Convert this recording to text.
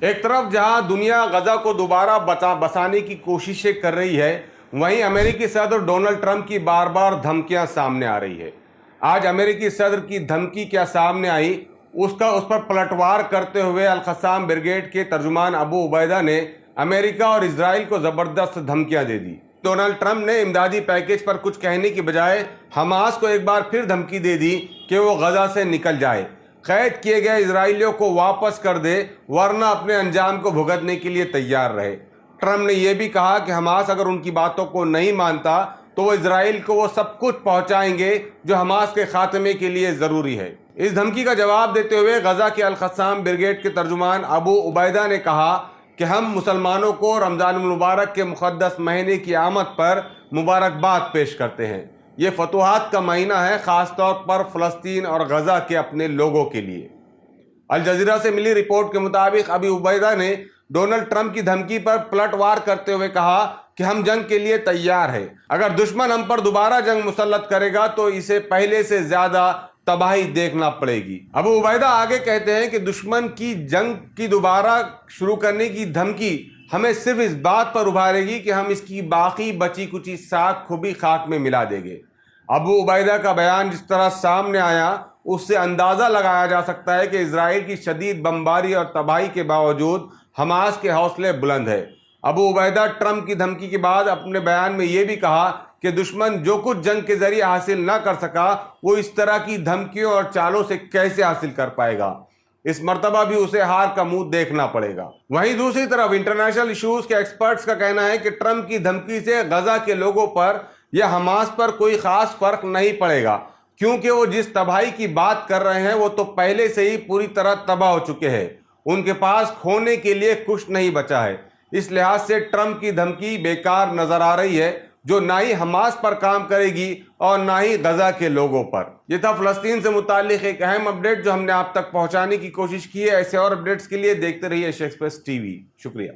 ایک طرف جہاں دنیا غزہ کو دوبارہ بسانے کی کوششیں کر رہی ہے، وہیں امریکی صدر ڈونلڈ ٹرمپ کی بار بار دھمکیاں سامنے آ رہی ہے۔ آج امریکی صدر کی دھمکی کیا سامنے آئی، اس پر پلٹوار کرتے ہوئے القسام بریگیڈ کے ترجمان ابو عبیدہ نے امریکہ اور اسرائیل کو زبردست دھمکیاں دے دی۔ ڈونلڈ ٹرمپ نے امدادی پیکیج پر کچھ کہنے کی بجائے حماس کو ایک بار پھر دھمکی دے دی کہ وہ غزہ سے نکل جائے، قید کیے گئے اسرائیلیوں کو واپس کر دے، ورنہ اپنے انجام کو بھگتنے کے لیے تیار رہے۔ ٹرمپ نے یہ بھی کہا کہ حماس اگر ان کی باتوں کو نہیں مانتا تو وہ اسرائیل کو وہ سب کچھ پہنچائیں گے جو حماس کے خاتمے کے لیے ضروری ہے۔ اس دھمکی کا جواب دیتے ہوئے غزہ کے القسام بریگیڈ کے ترجمان ابو عبیدہ نے کہا کہ ہم مسلمانوں کو رمضان المبارک کے مقدس مہینے کی آمد پر مبارکباد پیش کرتے ہیں۔ یہ فتوحات کا مہینہ ہے، خاص طور پر فلسطین اور غزہ کے اپنے لوگوں کے لیے۔ الجزیرہ سے ملی رپورٹ کے مطابق ابو عبیدہ نے ڈونلڈ ٹرمپ کی دھمکی پر پلٹ وار کرتے ہوئے کہا کہ ہم جنگ کے لیے تیار ہیں۔ اگر دشمن ہم پر دوبارہ جنگ مسلط کرے گا تو اسے پہلے سے زیادہ تباہی دیکھنا پڑے گی۔ ابو عبیدہ آگے کہتے ہیں کہ دشمن کی جنگ کی دوبارہ شروع کرنے کی دھمکی ہمیں صرف اس بات پر ابھارے گی کہ ہم اس کی باقی بچی کچی ساکھ کو بھی خاک میں ملا دیں گے۔ ابو عبیدہ کا بیان جس طرح سامنے آیا، اس سے اندازہ لگایا جا سکتا ہے کہ اسرائیل کی شدید بمباری اور تباہی کے باوجود حماس کے حوصلے بلند ہیں۔ ابو عبیدہ ٹرمپ کی دھمکی کے بعد اپنے بیان میں یہ بھی کہا کہ دشمن جو کچھ جنگ کے ذریعے حاصل نہ کر سکا، وہ اس طرح کی دھمکیوں اور چالوں سے کیسے حاصل کر پائے گا۔ اس مرتبہ بھی اسے ہار کا منہ دیکھنا پڑے گا۔ وہیں دوسری طرف انٹرنیشنل ایشوز کے ایکسپرٹس کا کہنا ہے کہ ٹرمپ کی دھمکی سے غزہ کے لوگوں پر یا حماس پر کوئی خاص فرق نہیں پڑے گا، کیونکہ وہ جس تباہی کی بات کر رہے ہیں وہ تو پہلے سے ہی پوری طرح تباہ ہو چکے ہیں۔ ان کے پاس کھونے کے لیے کچھ نہیں بچا ہے۔ اس لحاظ سے ٹرمپ کی دھمکی بیکار نظر آ رہی ہے، جو نہ ہی حماس پر کام کرے گی اور نہ ہی غزہ کے لوگوں پر۔ یہ تھا فلسطین سے متعلق ایک اہم اپڈیٹ جو ہم نے آپ تک پہنچانے کی کوشش کی ہے۔ ایسے اور اپڈیٹس کے لیے دیکھتے رہیے ایشیا ایکسپریس ٹی وی۔ شکریہ۔